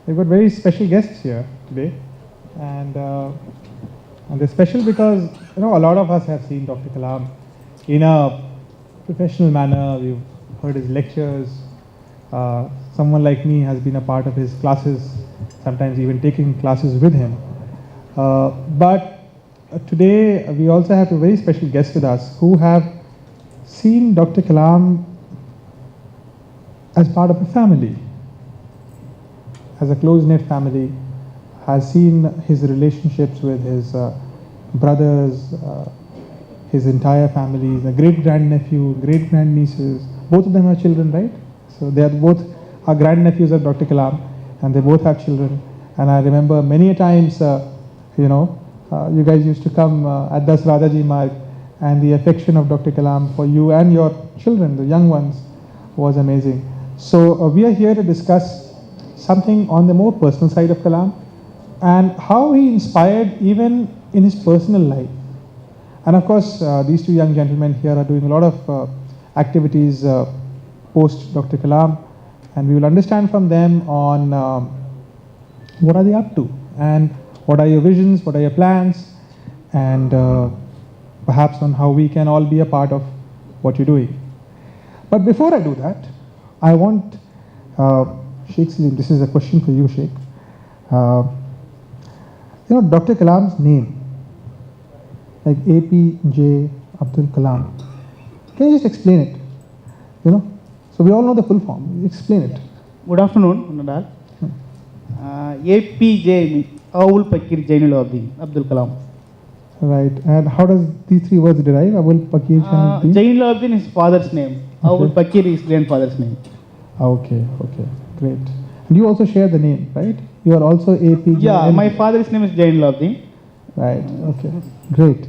We've got very special guests here today, and they're special because a lot of us have seen Dr. Kalam in a professional manner. We've heard his lectures. Someone like me has been a part of his classes, sometimes even taking classes with him. But today we also have a very special guest with us who have seen Dr. Kalam as part of a family, as a close-knit family, has seen his relationships with his brothers, his entire family, the great-grandnephew, great-grandnieces. Both of them are children, right? So they are both our grandnephews of Dr. Kalam, and they both have children. And I remember many a times, you guys used to come at Das Radhaji Marg, and the affection of Dr. Kalam for you and your children, the young ones, was amazing. So we are here to discuss something on the more personal side of Kalam and how he inspired even in his personal life. And of course, these two young gentlemen here are doing a lot of activities post Dr. Kalam, and we will understand from them on what are they up to and what are your visions, what are your plans, and perhaps on how we can all be a part of what you're doing. But before I do that, I want Sheikh Salim, this is a question for you, Sheikh. Dr. Kalam's name, like APJ Abdul Kalam. Can you just explain it? So we all know the full form. Explain it. Good afternoon, Nadal. APJ, Awul Pakir Jainul Abdul Kalam. Right. And how does these three words derive? Awul Pakir Jainuddin? Jainul is his father's name. Awul Pakir is grandfather's name. Okay. Great. And you also share the name, right? You are also APJ. Yeah, my father's name is Jainul. Right. Okay. Great.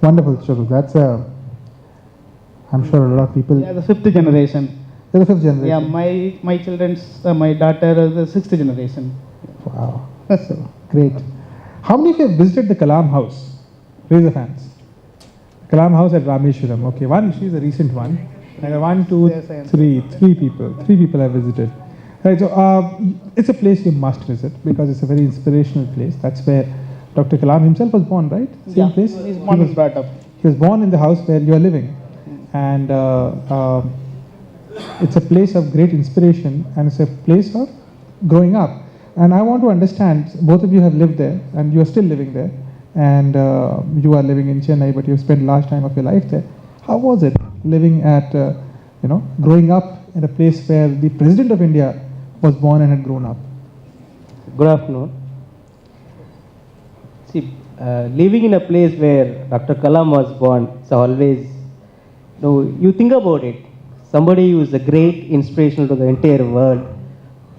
Wonderful, Charu. That's I'm sure a lot of people. Yeah, the fifth generation. You're the fifth generation. Yeah, my children's, my daughter is the sixth generation. Wow. So great. How many of you have visited the Kalam house? Raise your hands. Kalam house at Rameshwaram. Okay, one. She's a recent one. And one, two, Yes, three people. Three people have visited. Right. So it's a place you must visit because it's a very inspirational place. That's where Dr. Kalam himself was born, right? Same place. He's born and brought up. He was born in the house where you are living, and it's a place of great inspiration, and it's a place of growing up. And I want to understand, both of you have lived there, and you are still living there, and you are living in Chennai, but you've spent large time of your life there. How was it living at, growing up in a place where the President of India was born and had grown up? Good afternoon. See, living in a place where Dr. Kalam was born, it's always, you think about it, somebody who is a great inspiration to the entire world,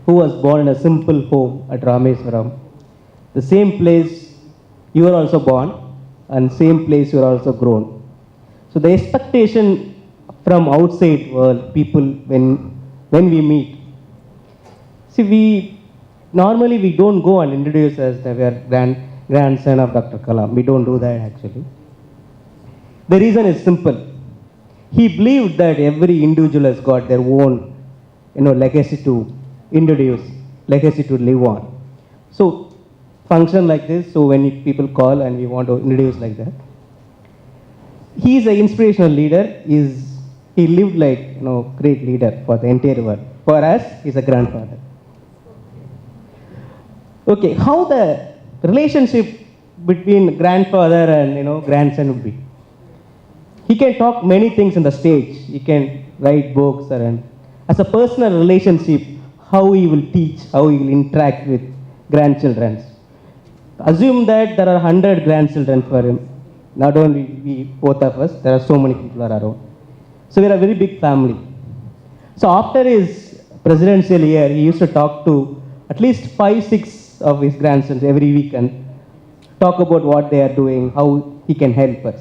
who was born in a simple home at Rameswaram, the same place you are also born, and same place you are also grown. So the expectation from outside world, people, when we meet, see, we don't go and introduce as we are grandson of Dr. Kalam. We don't do that actually. The reason is simple. He believed that every individual has got their own, legacy to introduce, legacy to live on. So function like this. So when people call and we want to introduce like that, he is an inspirational leader. He lived like great leader for the entire world. For us, he's a grandfather. Okay, how the relationship between grandfather and grandson would be? He can talk many things in the stage. He can write books, and as a personal relationship, how he will teach, how he will interact with grandchildren. Assume that there are 100 grandchildren for him. Not only we, both of us, there are so many people around. So we are a very big family. So after his presidential year, he used to talk to at least 5-6 of his grandsons every week and talk about what they are doing, how he can help us.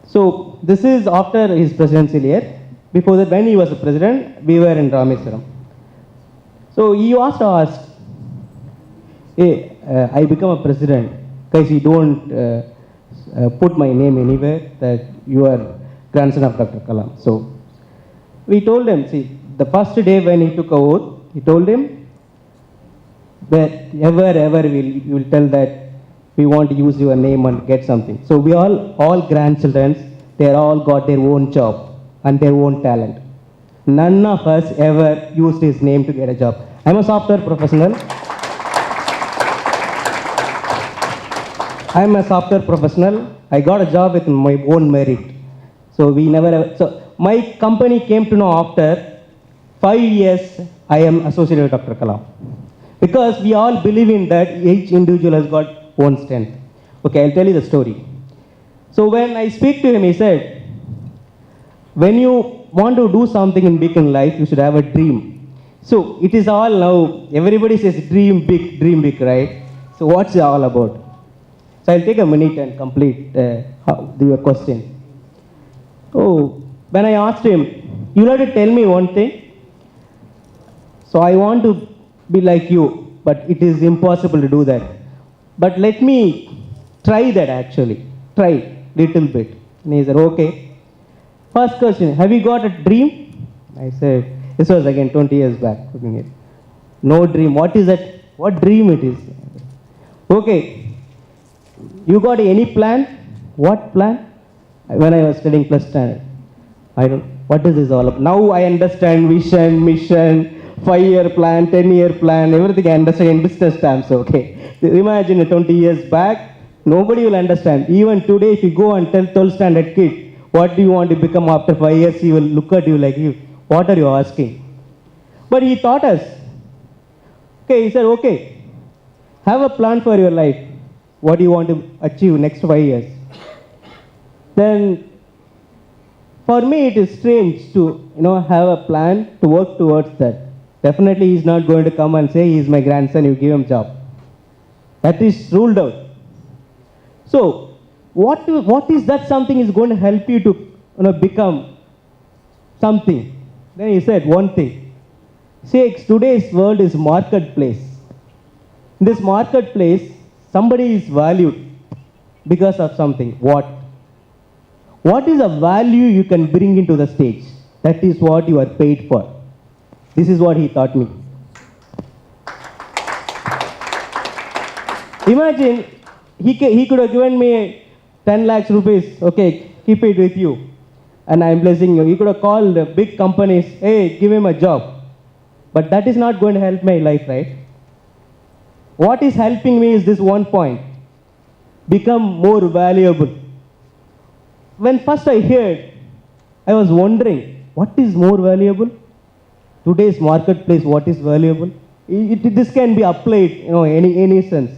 So this is after his presidential year. Before that, when he was a president, we were in Rameswaram. So he asked us, hey, I become a president, guys, you don't put my name anywhere that you are grandson of Dr. Kalam. So we told him, see, the first day when he took a oath, he told him, where ever you will tell that we want to use your name and get something. So we all grandchildren, they all got their own job and their own talent. None of us ever used his name to get a job. I'm a software professional. I'm a software professional. I got a job with my own merit. So we never, so my company came to know after 5 years I am associated with Dr. Kalam. Because we all believe in that each individual has got own strength. Okay, I'll tell you the story. So when I speak to him, he said, when you want to do something in big in life, you should have a dream. So it is all now, everybody says dream big, right? So what's it all about? So I'll take a minute and complete your question. Oh, when I asked him, you have to tell me one thing. So I want to be like you, but it is impossible to do that. But let me try that actually. Try little bit. And he said, okay. First question, have you got a dream? I said, this was again 20 years back. No dream. What is that? What dream it is? Okay. You got any plan? What plan? When I was studying plus standard. I don't, what is this all about? Now I understand vision, mission, 5-year plan, 10-year plan, everything I understand in business terms, okay. Imagine 20 years back, nobody will understand. Even today, if you go and tell 12th standard kid, what do you want to become after 5 years, he will look at you like, what are you asking? But he taught us. Okay, he said, okay, have a plan for your life. What do you want to achieve next 5 years? Then, for me, it is strange to have a plan to work towards that. Definitely, he's not going to come and say, he's my grandson, you give him job. That is ruled out. So, what is that something is going to help you to become something? Then he said one thing. See, today's world is marketplace. In this marketplace, somebody is valued because of something. What? What is a value you can bring into the stage? That is what you are paid for. This is what he taught me. Imagine, he could have given me 10 lakhs rupees. Okay, keep it with you. And I'm blessing you. He could have called big companies, hey, give him a job. But that is not going to help my life, right? What is helping me is this one point. Become more valuable. When first I heard, I was wondering, what is more valuable? Today's marketplace, what is valuable? This can be applied, any sense.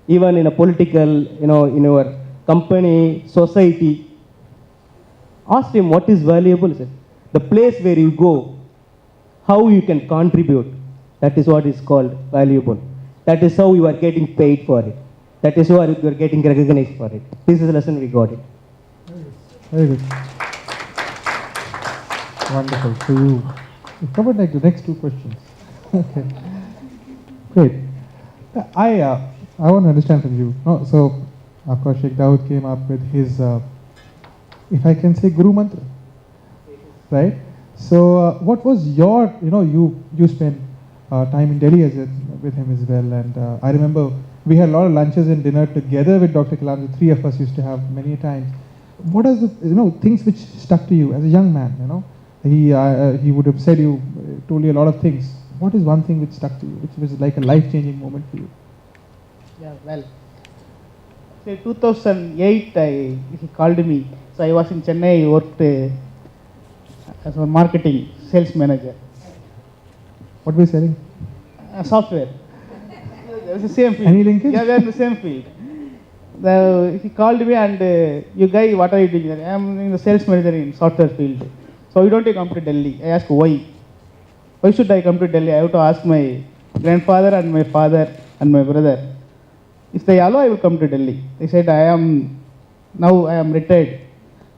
Even in a political, in our company, society. Asked him, what is valuable? He said, the place where you go, how you can contribute. That is what is called valuable. That is how you are getting paid for it. That is how you are getting recognized for it. This is the lesson we got it. Very good. Wonderful. So you covered like the next two questions. Okay. Great. I want to understand from you. No, so, of course, Sheikh Dawood came up with his, if I can say, Guru Mantra, right? So, what was your, you spent time in Delhi with him as well, and I remember we had a lot of lunches and dinner together with Dr. Kalam. The three of us used to have many times. What are the things which stuck to you as a young man? He would have said told you a lot of things. What is one thing which stuck to you, which was like a life-changing moment for you? Yeah, well, say 2008, he called me. So I was in Chennai, I worked as a marketing sales manager. What were you selling? Software. It was the same field. Any linkage? Yeah, we are in the same field. He called me and, you guy, what are you doing? I am in the sales manager in software field. So why don't you come to Delhi? I asked why. Why should I come to Delhi? I have to ask my grandfather and my father and my brother. If they allow, I will come to Delhi. They said, now I am retired.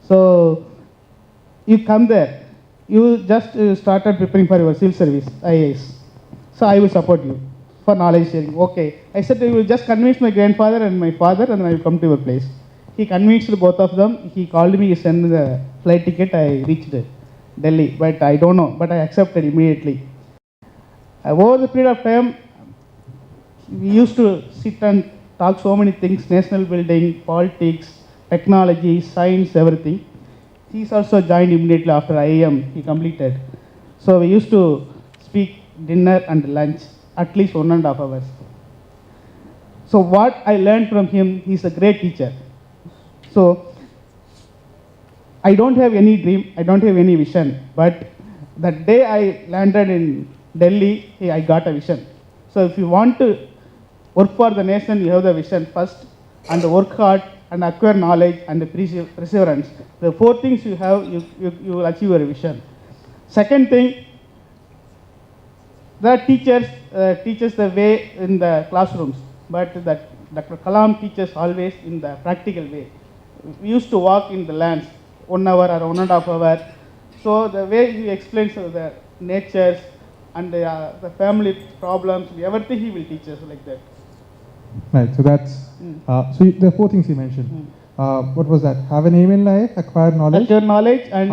So you come there. You just started preparing for your civil service, IAS. So I will support you for knowledge sharing. Okay. I said, you will just convince my grandfather and my father and I will come to your place. He convinced both of them. He called me, he sent the flight ticket. I reached Delhi, but I don't know. But I accepted immediately. Over the period of time, We used to sit and talk so many things, national building, politics, technology, science, everything. He's also joined immediately after IIM, he completed. So we used to speak dinner and lunch, at least 1.5 hours. So what I learned from him, he's a great teacher. So I don't have any dream, I don't have any vision, but that day I landed in Delhi, I got a vision. So if you want to work for the nation, you have the vision first, and work hard and acquire knowledge and perseverance. The 4 things you have, you will achieve your vision. Second thing, the teachers teaches the way in the classrooms, but that Dr. Kalam teaches always in the practical way. We used to walk in the lands 1 hour or 1.5 hours. So the way he explains the natures and the family problems, everything he will teach us like that. Right, so that's, there are 4 things you mentioned. What was that? Have an aim in life, acquire knowledge, Acquire knowledge and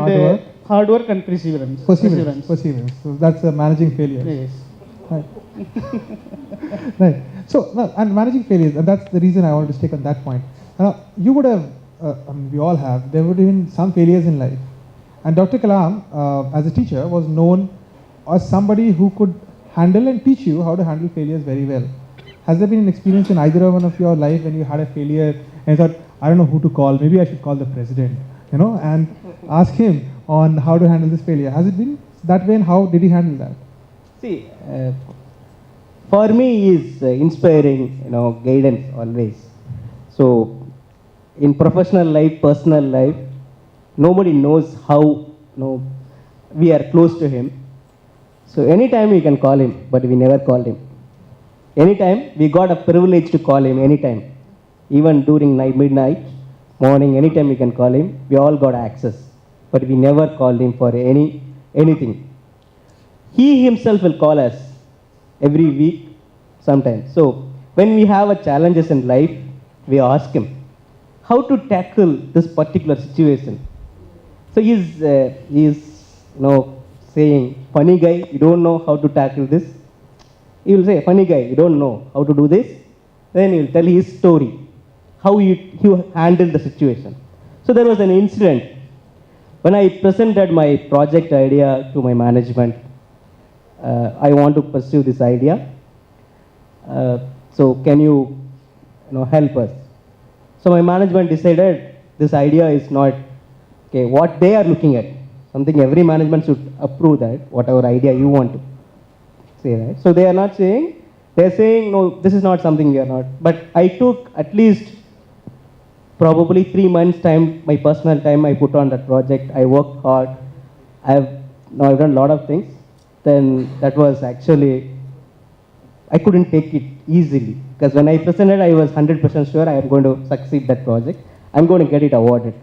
hard work, and perseverance. Perseverance. So that's managing failures. Yes. Right. Right. So, no, and managing failures, and that's the reason I wanted to stick on that point. You would have, we all have, there would have been some failures in life. And Dr. Kalam, as a teacher, was known as somebody who could handle and teach you how to handle failures very well. Has there been an experience in either one of your life when you had a failure and you thought, I don't know who to call, maybe I should call the president, and ask him on how to handle this failure? Has it been that way, and how did he handle that? See, for me, he is inspiring, guidance always. So, in professional life, personal life, nobody knows how, we are close to him. So, anytime we can call him, but we never called him. Anytime, we got a privilege to call him anytime. Even during midnight, morning, anytime we can call him, we all got access. But we never called him for anything. He himself will call us every week, sometimes. So, when we have a challenges in life, we ask him how to tackle this particular situation. So, he is saying, funny guy, you don't know how to tackle this. He will say, funny guy, you don't know how to do this. Then he will tell his story, how he handled the situation. So, there was an incident when I presented my project idea to my management. I want to pursue this idea. So can you, help us? So my management decided this idea is not what they are looking at. Something every management should approve that, whatever idea you want to say, right? So they are not saying, they are saying, no, this is not something we are not. But I took at least probably 3 months time, my personal time I put on that project. I worked hard. I've done a lot of things. Then that was actually, I couldn't take it easily. Because when I presented, I was 100% sure I am going to succeed that project. I'm going to get it awarded.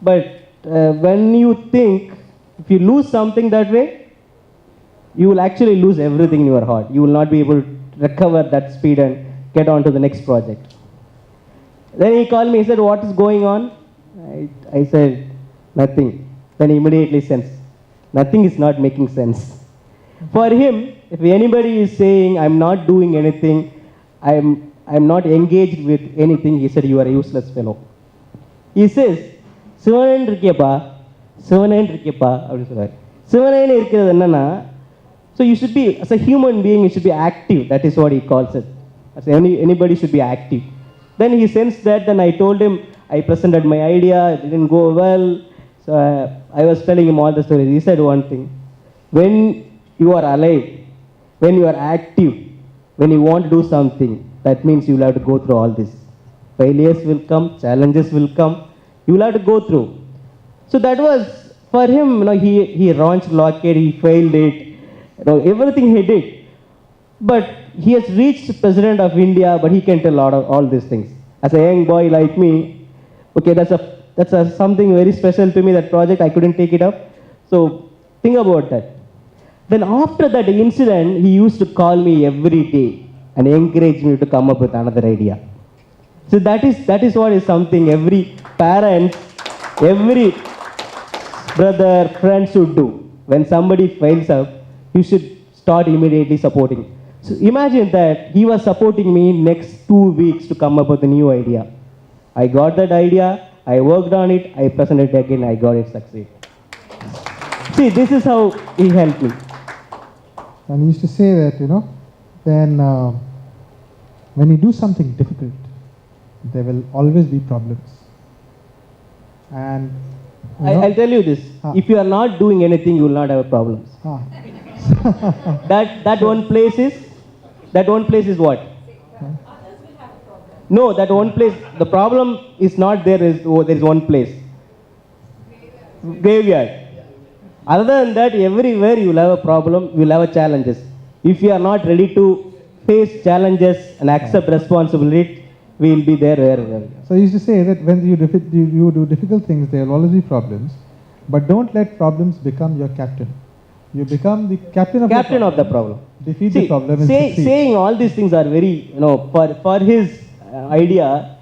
But when you think, if you lose something that way, you will actually lose everything in your heart. You will not be able to recover that speed and get on to the next project. Then he called me, he said, what is going on? I said, nothing. Then he immediately sensed, nothing is not making sense. For him, if anybody is saying, I'm not doing anything, I'm not engaged with anything, he said, you are a useless fellow. He says, Sivanan irukkepa, Sivanan irukkiradhu enna. So you should be, as a human being, you should be active. That is what he calls it. As anybody should be active. Then he sensed that, then I told him, I presented my idea, it didn't go well. So I was telling him all the stories. He said one thing, when you are alive, when you are active, when you want to do something, that means you will have to go through all this. Failures will come, challenges will come, you will have to go through. So that was, for him, he launched Lockheed, he failed it, everything he did. But he has reached President of India, but he can tell all these things. As a young boy like me, okay, that's something very special to me, that project, I couldn't take it up. So think about that. Then after that incident, he used to call me every day and encourage me to come up with another idea. So that is what is something every parent, every brother, friend should do. When somebody fails up, you should start immediately supporting. So imagine that he was supporting me next 2 weeks to come up with a new idea. I got that idea, I worked on it, I presented it again, I got it succeed. See, this is how he helped me. And he used to say that, when you do something difficult, there will always be problems. And I'll tell you this, if you are not doing anything, you will not have problems. ah, That one place is what? No, that one place, the problem is not there is one place. Graveyard. Other than that, everywhere you will have a problem, you will have challenges. If you are not ready to face challenges and accept responsibility, we will be there wherever. so he used to say that when you do difficult things, there will always be problems, but don't let problems become your captain. You become the captain of The problem. Defeat the problem and succeed. Saying all these things are very, for his idea,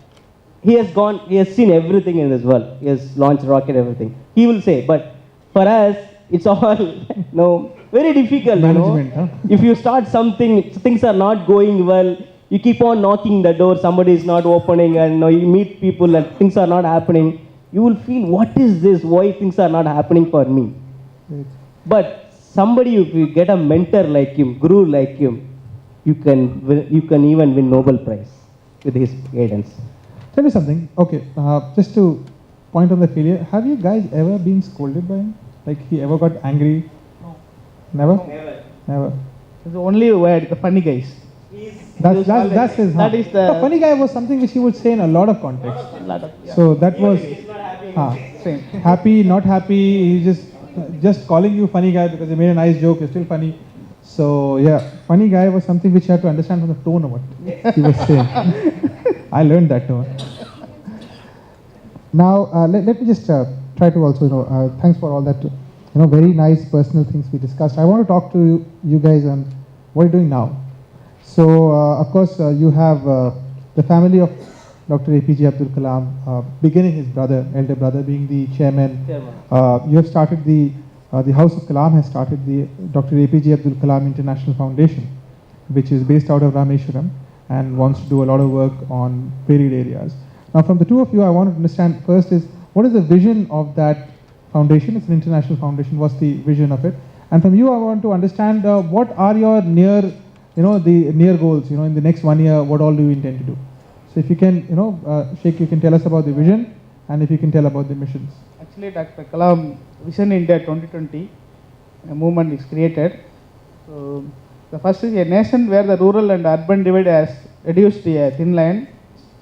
he has seen everything in this world. He has launched rocket, everything. He will say, but for us, it's all, very difficult. Management, huh? If you start something, things are not going well, you keep on knocking the door, somebody is not opening, and you meet people and things are not happening, you will feel, what is this? Why things are not happening for me? Right. But somebody, if you get a mentor like him, guru like him, you can even win Nobel Prize with his guidance. Tell me something. Okay, just to point on the failure, have you guys ever been scolded by him? Like he ever got angry? No. Never? Never. It's the only word, the funny guys. That's his. That is the- funny guy was something which he would say in a lot of contexts. So that was Same. happy, not happy. He's just calling you funny guy because he made a nice joke. You're still funny. So yeah, funny guy was something which you had to understand from the tone of what he was saying. I learned that tone. Now let me just try to also thanks for all that very nice personal things we discussed. I want to talk to you guys on what you're doing now. So of course you have the family of Dr. APJ Abdul Kalam, beginning his brother, elder brother, being the chairman. You have started the House of Kalam has started the Dr. APJ Abdul Kalam International Foundation, which is based out of Rameshwaram and wants to do a lot of work on varied areas. Now, from the two of you, I want to understand first is what is the vision of that foundation? It's an international foundation. What's the vision of it? And from you, I want to understand what are your near goals. In the next 1 year, what all do you intend to do? So, if you can, Sheikh, you can tell us about the vision, and if you can tell about the missions. Actually, Dr. Kalam Vision India 2020 a movement is created. So, the first is a nation where the rural and urban divide has reduced to a thin line.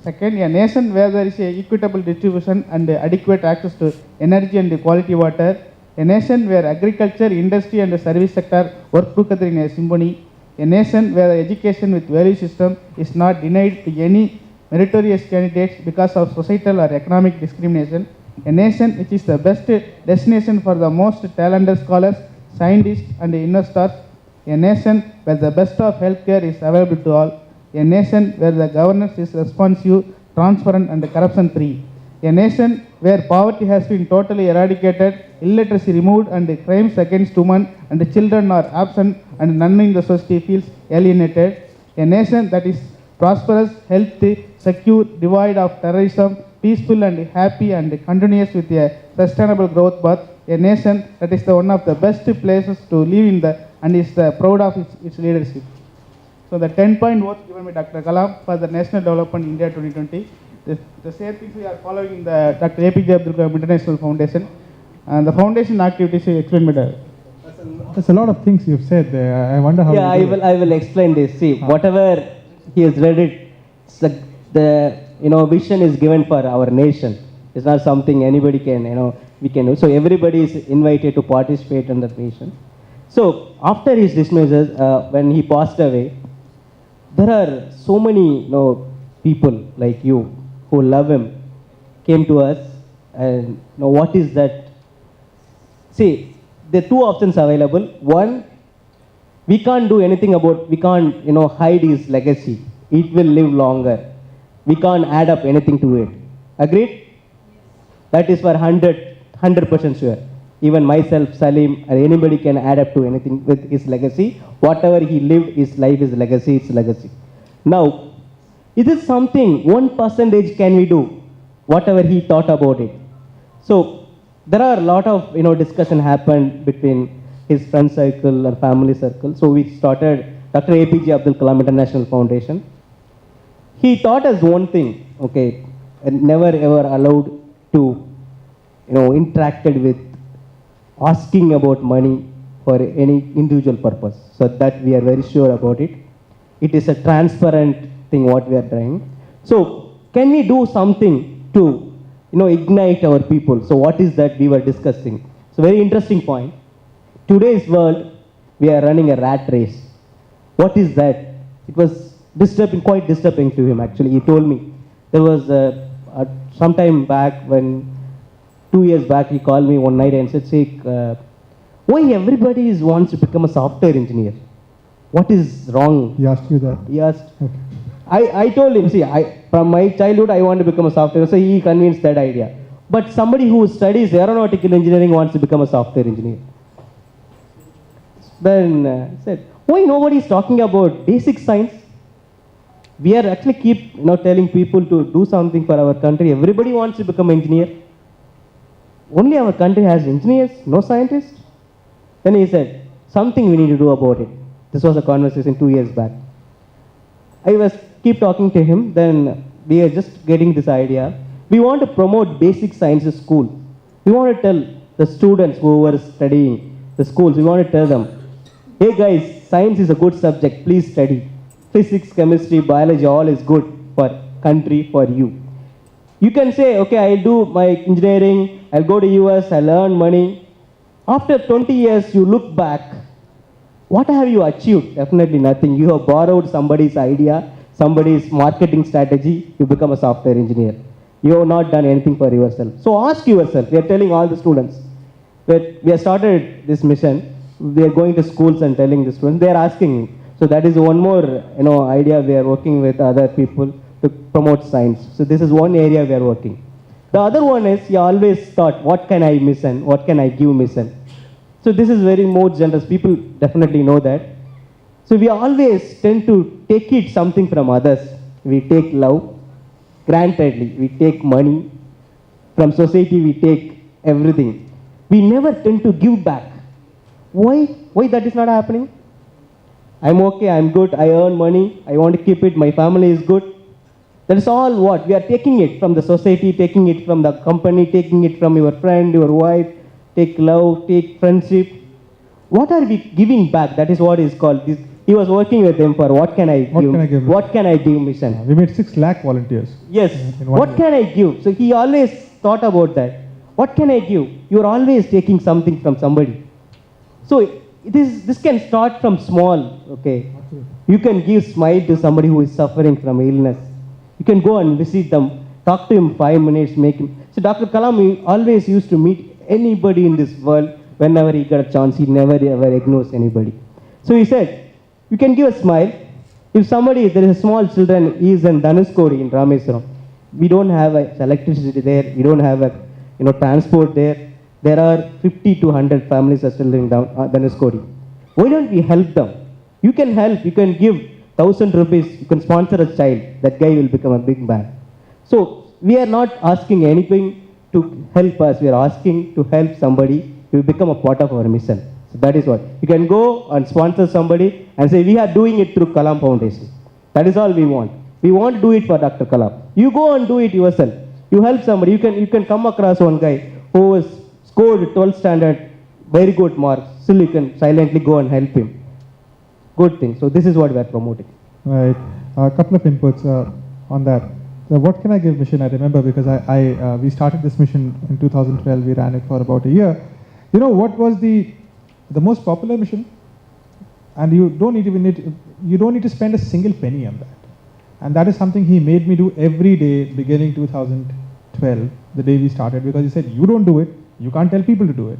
Second, a nation where there is a equitable distribution and adequate access to energy and quality water. A nation where agriculture, industry and the service sector work together in a symphony. A nation where the education with value system is not denied to any meritorious candidates because of societal or economic discrimination. A nation which is the best destination for the most talented scholars, scientists and investors. A nation where the best of healthcare is available to all. A nation where the governance is responsive, transparent and corruption free. A nation where poverty has been totally eradicated, illiteracy removed and crimes against women and children are absent and none in the society feels alienated. A nation that is prosperous, healthy, secure, devoid of terrorism, peaceful and happy and continuous with a sustainable growth path. A nation that is one of the best places to live in and is proud of its leadership. So the 10-point vote given by Dr. Kalam for the National Development India 2020. The same things we are following in the Dr. APJ Abdul Kalam International Foundation. And the foundation activities is explained by the... There's a lot of things you've said there. I wonder how. Yeah, I will explain this. See, whatever he has read it, the vision is given for our nation. It's not something anybody can, we can do. So everybody is invited to participate in the vision. So after his dismissal, when he passed away, there are so many people like you who love him came to us and what is that? See, there are two options available. One, we can't do anything about, we can't hide his legacy. It will live longer. We can't add up anything to it. Agreed? That is for 100% sure. even myself, Salim, or anybody can add up to anything with his legacy. Whatever he lived, his life is legacy, it's legacy. Now, is it something 1% can we do? Whatever he thought about it. So there are a lot of discussion happened between his friend circle or family circle. So we started Dr. APJ Abdul Kalam International Foundation. He taught us one thing, okay, and never ever allowed to, interacted with asking about money for any individual purpose. So that we are very sure about it. It is a transparent thing what we are trying. So can we do something to, ignite our people? So what is that we were discussing? So very interesting point. Today's world, we are running a rat race. What is that? It was disturbing, quite disturbing to him actually. He told me there was some time back when 2 years back he called me one night and said, Sheikh, why everybody wants to become a software engineer? What is wrong? He asked you that? He asked. Okay. I told him, see, from my childhood I want to become a software, so he convinced that idea. But somebody who studies aeronautical engineering wants to become a software engineer. Then said, why nobody is talking about basic science? We are actually keep telling people to do something for our country. Everybody wants to become engineer. Only our country has engineers, no scientists. Then he said, something we need to do about it. This was a conversation 2 years back. I was keep talking to him, then we are just getting this idea. We want to promote basic sciences school. We want to tell the students who are studying the schools, we want to tell them, hey guys, science is a good subject, please study. Physics, chemistry, biology, all is good for country, for you. You can say, okay, I'll do my engineering, I'll go to US, I'll earn money. After 20 years, you look back, what have you achieved? Definitely nothing. You have borrowed somebody's idea, somebody's marketing strategy, you become a software engineer. You have not done anything for yourself. So ask yourself, we are telling all the students, we have started this mission, we are going to schools and telling the students, they are asking me. So that is one more idea we are working with other people to promote science. So this is one area we are working. The other one is, you always thought, what can I mission? What can I give mission? So this is very more generous. People definitely know that. So we always tend to take it something from others. We take love, grantedly. We take money. From society, we take everything. We never tend to give back. Why? Why that is not happening? I'm okay, I'm good, I earn money, I want to keep it, my family is good. That is all what? We are taking it from the society, taking it from the company, taking it from your friend, your wife, take love, take friendship. What are we giving back? That is what is called. He was working with them for what can I give? What can I give mission? We made 6 lakh volunteers. Yes. What can I give? So he always thought about that. What can I give? You are always taking something from somebody. So this can start from small, okay? You can give smile to somebody who is suffering from illness. You can go and visit them, talk to him 5 minutes, make him. So Dr. Kalam always used to meet anybody in this world whenever he got a chance. He never ever ignores anybody. So he said, you can give a smile. If somebody, there is a small children, he is in Dhanuskodi in Rameswaram. We don't have electricity there. We don't have transport there. There are 50 to 100 families are still living down Dhanuskodi. Why don't we help them? You can help. You can give 1,000 rupees. You can sponsor a child. That guy will become a big man. So we are not asking anything to help us. We are asking to help somebody to become a part of our mission. So that is what. You can go and sponsor somebody and say, we are doing it through Kalam Foundation. That is all we want. We want to do it for Dr. Kalam. You go and do it yourself. You help somebody. You can come across one guy who has scored 12th standard, very good marks. Still you can silently go and help him. Good thing. So this is what we are promoting. Right. A couple of inputs on that. So what can I give mission? I remember because we started this mission in 2012. We ran it for about a year. You know what was the most popular mission? And you don't need to spend a single penny on that. And that is something he made me do every day beginning 2012, the day we started, because he said, you don't do it, you can't tell people to do it.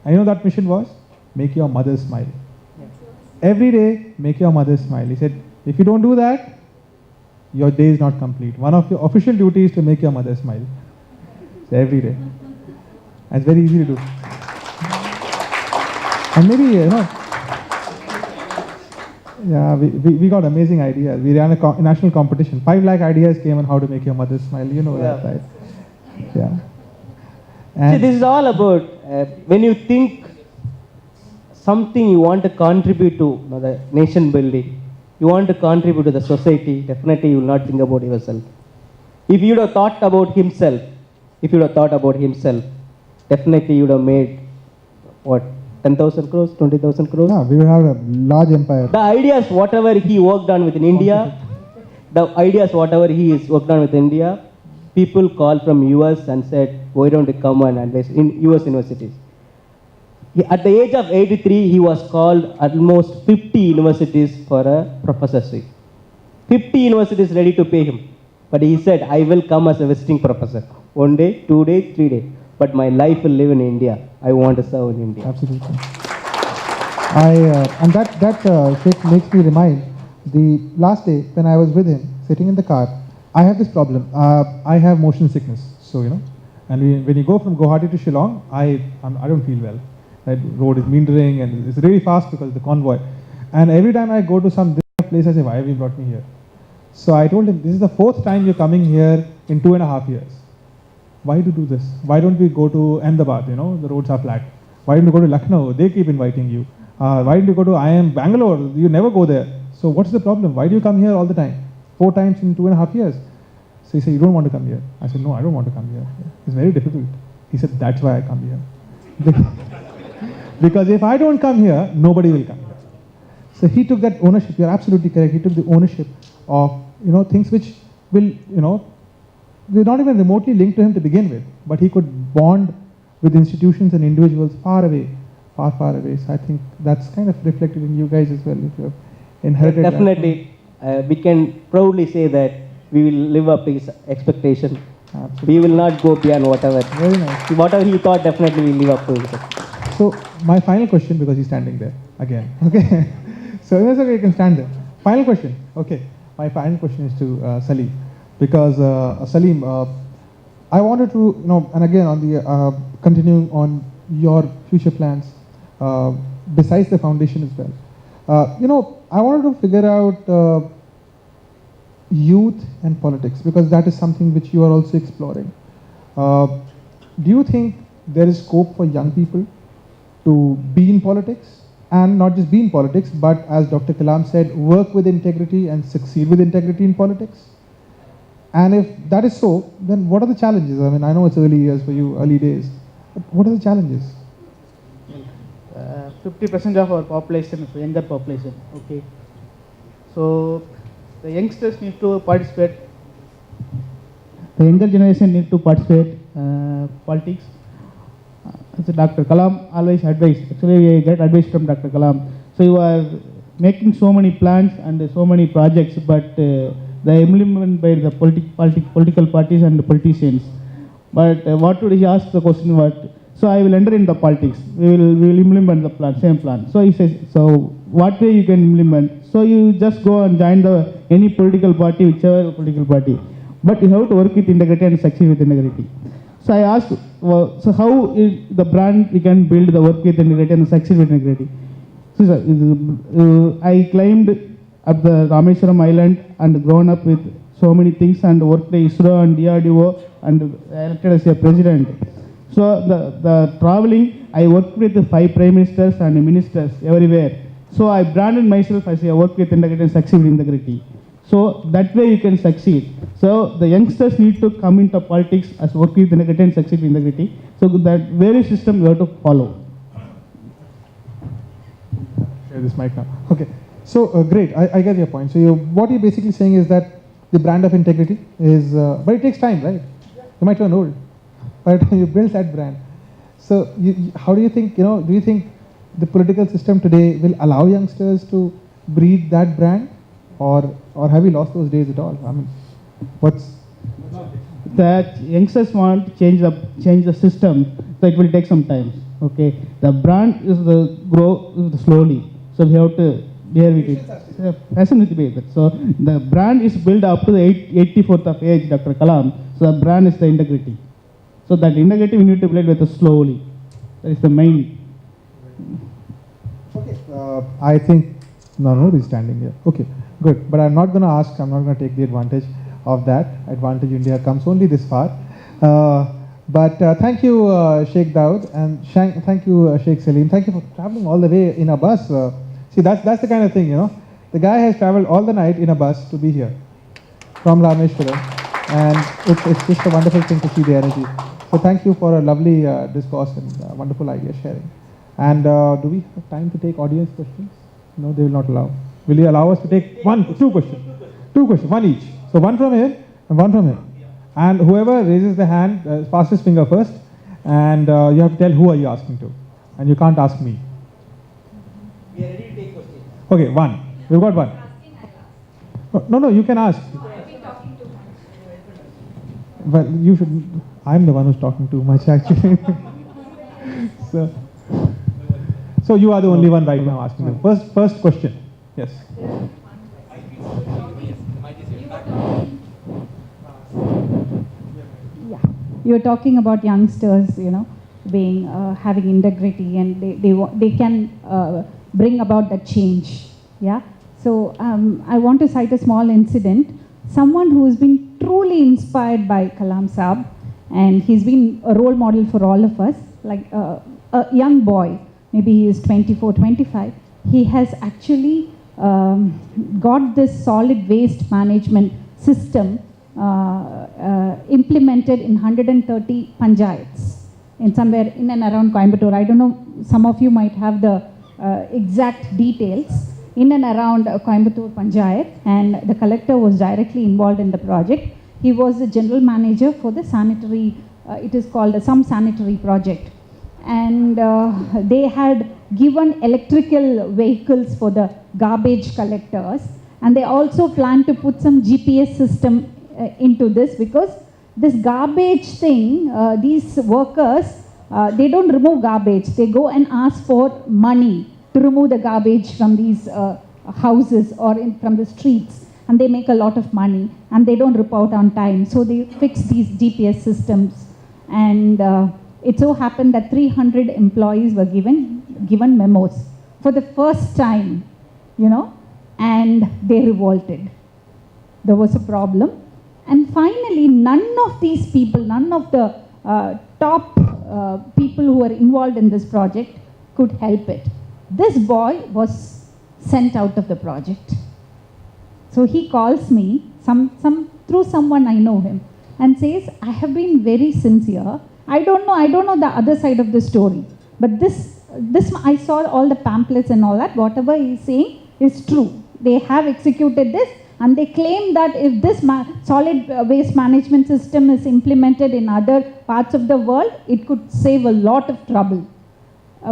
And you know that mission was? Make your mother smile. Yes. Every day, make your mother smile. He said, if you don't do that, your day is not complete. One of your official duties is to make your mother smile. So every day. And it's very easy to do. And maybe, yeah, we got amazing ideas. We ran a national competition. 5 lakh ideas came on how to make your mother smile. You know that, right? Yeah. See, And this is all about when you think something you want to contribute to the nation building, you want to contribute to the society, definitely you will not think about yourself. If you would have thought about himself, definitely you would have made, what, 10,000 crores, 20,000 crores? yeah, we will have a large empire. The ideas, whatever he worked on within India, people called from US and said, why don't you come and invest in US universities? At the age of 83, he was called almost 50 universities for a professorship. 50 universities ready to pay him. But he said, I will come as a visiting professor. 1 day, 2 days, 3 days. But my life will live in India. I want to serve in India. Absolutely. And that shit makes me remind the last day when I was with him, sitting in the car. I have this problem. I have motion sickness. So, and when you go from Guwahati to Shillong, I don't feel well. That road is meandering and it's really fast because of the convoy. And every time I go to some different place, I say, why have you brought me here? So I told him, this is the 4th time you're coming here in 2.5 years. Why do this? Why don't we go to Ahmedabad? The roads are flat. Why don't you go to Lucknow? They keep inviting you. Why don't you go to Bangalore? You never go there. So what's the problem? Why do you come here all the time? 4 times in 2.5 years. So he said, you don't want to come here. I said, no, I don't want to come here. It's very difficult. He said, that's why I come here. Because if I don't come here, nobody will come here. So he took that ownership. You're absolutely correct. He took the ownership of things which will they're not even remotely linked to him to begin with, but he could bond with institutions and individuals far away. So I think that's kind of reflected in you guys as well. If you have inherited that. Definitely, we can proudly say that we will live up to his expectation. Absolutely. We will not go beyond whatever. Very nice. Whatever he thought, definitely we will live up to it. So my final question, because he's standing there again. Okay. So that's okay. You can stand there. Final question. Okay. My final question is to Salim, because Salim, I wanted to and again on the continuing on your future plans, besides the foundation as well. I wanted to figure out youth and politics, because that is something which you are also exploring. Do you think there is scope for young people to be in politics, and not just be in politics, but as Dr. Kalam said, work with integrity and succeed with integrity in politics? And if that is so, then what are the challenges? I mean, I know it's early years for you, early days, but what are the challenges? 50% of our population is younger population. Okay. So the youngsters need to participate. The younger generation need to participate politics. So Dr. Kalam always advised. Actually, we get advice from Dr. Kalam. So you are making so many plans and so many projects, but the implement by the political parties and the politicians. But what would he ask the question? What? So I will enter in the politics. We will implement the plan, same plan. So he says, so what way you can implement? So you just go and join any political party, whichever political party. But you have to work with integrity and succeed with integrity. So I asked, so how is the brand we can build the work with integrity and succeed with integrity? So I climbed up the Rameswaram Island and grown up with so many things and worked at ISRO and DRDO and elected as a president. So the traveling, I worked with 5 prime ministers and ministers everywhere. So I branded myself as a work with integrity and succeed with integrity. So that way you can succeed. So the youngsters need to come into politics as work with integrity and succeed with integrity. So that various system you have to follow. Share this mic now. Okay. So great. I get your point. So what you're basically saying is that the brand of integrity is, but it takes time, right? You might turn old, but you build that brand. So how do you think, do you think the political system today will allow youngsters to breed that brand, or have we lost those days at all? I mean, that youngsters want to change the system, so it will take some time. Okay, the brand is grow slowly, so we have to bear with it. Passion with it. So the brand is built up to the 84th of age, Dr. Kalam. So the brand is the integrity. So that integrity we need to build with slowly. That is the main. I think nobody's standing here. Okay, good. But I'm not going to ask. I'm not going to take the advantage of that. Advantage India comes only this far. But thank you, Sheikh Daud, and thank you, Sheikh Salim. Thank you for traveling all the way in a bus. See, that's the kind of thing, you know. The guy has traveled all the night in a bus to be here from Rameshwaram, and it's just a wonderful thing to see the energy. So thank you for a lovely discourse and wonderful idea sharing. And do we have time to take audience questions? No, they will not allow. Will you allow us to take two questions? Two questions, one each. So one from here and one from here. And whoever raises the hand, fastest finger first, and you have to tell who are you asking to. And you can't ask me. We are ready to take questions. Okay, one. We've got one. No, you can ask. Well, you should. I'm the one who's talking too much, actually. So you are the only one right now asking the first question. Yes. Yeah, you're talking about youngsters, you know, being having integrity, and they can bring about that change. Yeah. So I want to cite a small incident. Someone who has been truly inspired by Kalam Saab, and he's been a role model for all of us. Like a young boy, maybe he is 24, 25. He has actually got this solid waste management system implemented in 130 panchayats in somewhere in and around Coimbatore. I don't know, some of you might have the exact details. In and around Coimbatore Panchayat, and the collector was directly involved in the project. He was the general manager for the sanitary, it is called some sanitary project. And they had given electrical vehicles for the garbage collectors, and they also planned to put some GPS system into this, because this garbage thing, these workers, they don't remove garbage, they go and ask for money to remove the garbage from these houses or from the streets, and they make a lot of money, and they don't report on time, so they fix these GPS systems. And it so happened that 300 employees were given memos for the first time, you know, and they revolted. There was a problem, and finally none of these people, none of the top people who were involved in this project could help it. This boy was sent out of the project. So he calls me, through someone I know him, and says, I have been very sincere. I don't know the other side of the story, but this I saw all the pamphlets and all that. Whatever he is saying is true. They have executed this, and they claim that if this solid waste management system is implemented in other parts of the world, it could save a lot of trouble.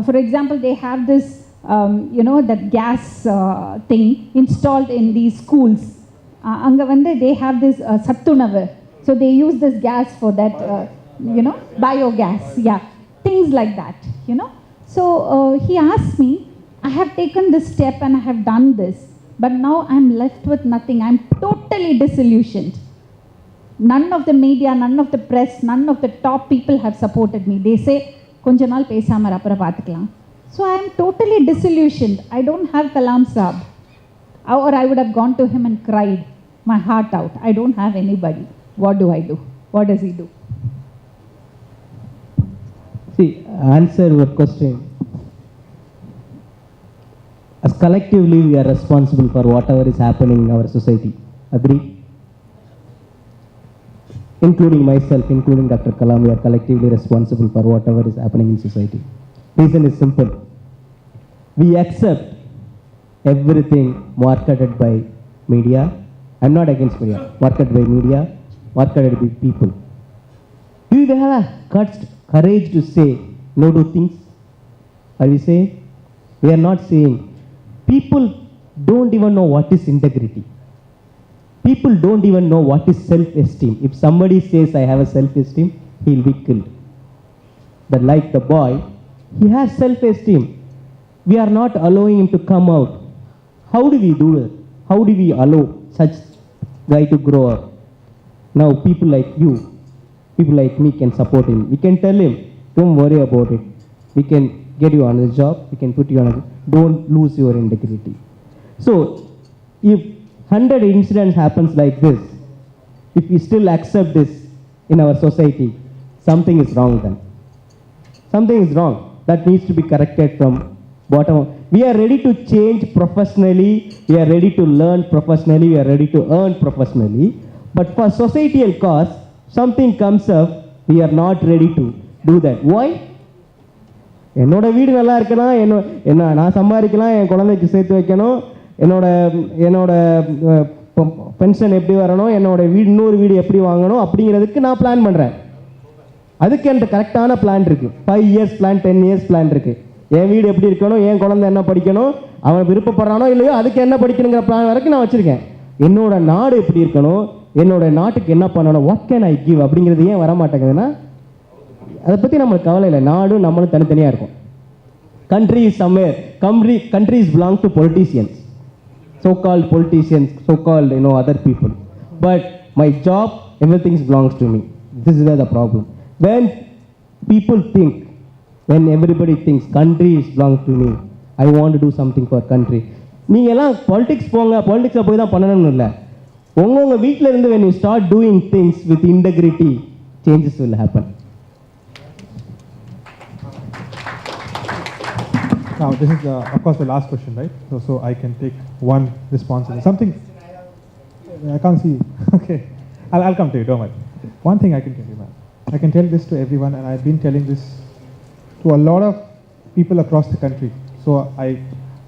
For example, they have this that gas thing installed in these schools. They have this Sattunavu. So they use this gas for that, biogas. Yeah, things like that, So he asked me, I have taken this step and I have done this, but now I'm left with nothing. I'm totally disillusioned. None of the media, none of the press, none of the top people have supported me. They say, konja naal pesamar apra paathukalam. So I am totally disillusioned. I don't have Kalam Saab. Or I would have gone to him and cried my heart out. I don't have anybody. What do I do? What does he do? See, answer your question. As collectively, we are responsible for whatever is happening in our society. Agree? Including myself, including Dr. Kalam, we are collectively responsible for whatever is happening in society. Reason is simple. We accept everything marketed by media. I'm not against media. Marketed by media, marketed by people. Do you have courage to say no to things? Are we saying? We are not saying. People don't even know what is integrity. People don't even know what is self-esteem. If somebody says I have a self-esteem, he'll be killed. But like the boy, he has self-esteem. We are not allowing him to come out. How do we do it? How do we allow such guy to grow up? Now people like you, people like me can support him. We can tell him, don't worry about it. We can get you another job, we can put you on a, don't lose your integrity. So, if 100 incidents happens like this, if we still accept this in our society, something is wrong then. Something is wrong. That needs to be corrected from bottom up. We are ready to change professionally, we are ready to learn professionally, we are ready to earn professionally. But for societal cause, something comes up, we are not ready to do that. Why? என்னோட வீடு நல்லா இருக்கலாம், என்ன நான் சம்பாதிக்கலாம், என் குழந்தைக்கு சேர்த்து வைக்கணும், என்னோட பென்ஷன் எப்படி வரணும், என்னோட வீடு இன்னொரு வீடு எப்படி வாங்கணும் அப்படிங்கிறதுக்கு நான் பிளான் பண்ணுறேன். அதுக்கு என்கிட்ட கரெக்டான பிளான் இருக்குது. 5 இயர்ஸ் பிளான், 10 இயர்ஸ் பிளான் இருக்குது. என் வீடு எப்படி இருக்கணும், என் குழந்தை என்ன படிக்கணும், அவன் விருப்பப்படுறானோ இல்லையோ அதுக்கு என்ன படிக்கணுங்கிற பிளான் வரைக்கும் நான் வச்சுருக்கேன். என்னோட நாடு எப்படி இருக்கணும், என்னோட நாட்டுக்கு என்ன பண்ணணும், வாட் கேன் ஐ கிவ் அப்படிங்கிறது ஏன் வரமாட்டேங்குதுன்னா அதை பற்றி நம்மளுக்கு கவலை இல்லை. நாடும் நம்மளும் தனித்தனியாக இருக்கும். Country is somewhere, countries belong to politicians, so-called politicians, so-called other people. But my job, everything belongs to me. This is where the problem. When people think, when everybody thinks countries belong to me, I want to do something for country. நீங்கள் எல்லாம் politics போங்க, பாலிடிக்ஸில் போய் தான் பண்ணணும்னு இல்லை. உங்கள் வீட்டில் இருந்து when you start doing things with integrity, changes will happen. Now, this is, of course, the last question, right? So I can take one response. Something, I can't see you. Okay, I'll come to you, don't worry. One thing I can tell you, man. I can tell this to everyone, and I've been telling this to a lot of people across the country. So a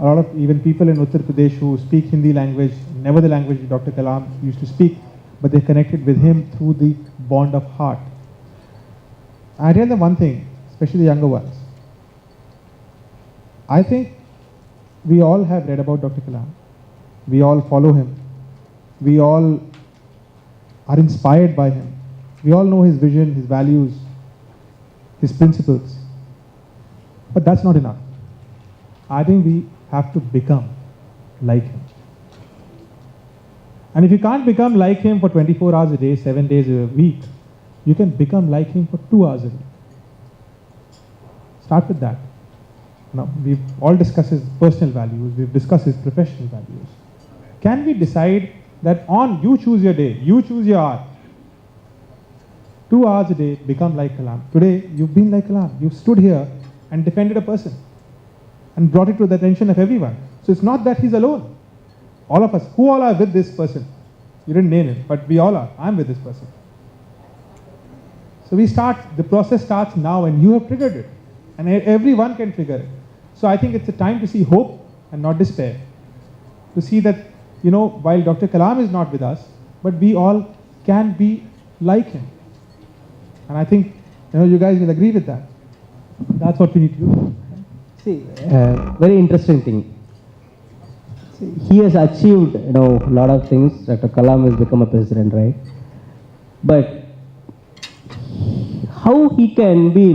lot of even people in Uttar Pradesh who speak Hindi language, never the language Dr. Kalam used to speak, but they connected with him through the bond of heart. I tell them one thing, especially the younger ones. I think we all have read about Dr. Kalam. We all follow him. We all are inspired by him. We all know his vision, his values, his principles. But that's not enough. I think we have to become like him. And if you can't become like him for 24 hours a day, 7 days a week, you can become like him for 2 hours a day. Start with that. Now, we've all discussed his personal values, we've discussed his professional values. Can we decide that you choose your day, you choose your hour, 2 hours a day, become like Kalam. Today, you've been like Kalam. You stood here and defended a person and brought it to the attention of everyone. So it's not that he's alone. All of us, who all are with this person? You didn't name him, but we all are. I'm with this person. So the process starts now, and you have triggered it. And everyone can trigger it. So I think it's a time to see hope and not despair. To see that, while Dr. Kalam is not with us, but we all can be like him. And I think, you guys will agree with that. That's what we need to do. See, very interesting thing. See, he has achieved, a lot of things. Dr. Kalam has become a president, right? But how he can be,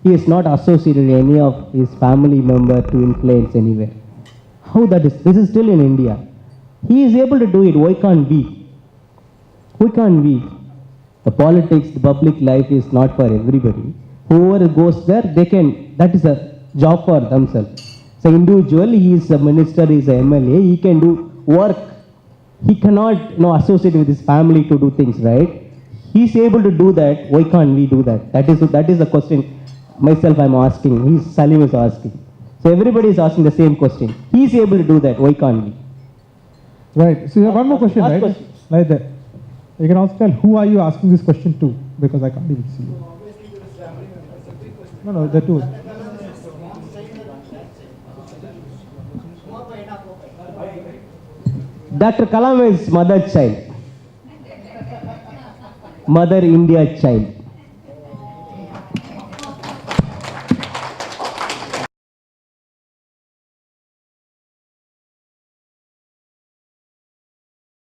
he is not associated with any of his family member to influence anywhere. How that is? This is still in India. He is able to do it. Why can't we? Why can't we? The politics, the public life is not for everybody. Whoever goes there, that is a job for themselves. So individual, he is a minister, he is a MLA, he can do work. He cannot associate with his family to do things, right? He is able to do that. Why can't we do that? That is the question myself I'm asking. Salim is asking. So everybody is asking the same question. He is able to do that. Why can't we? Right. So you have one more question, right? Question. Like that. You can also tell who are you asking this question to, because I can't even see you. No, the two. Dr. Kalam is mother child. Mother India child.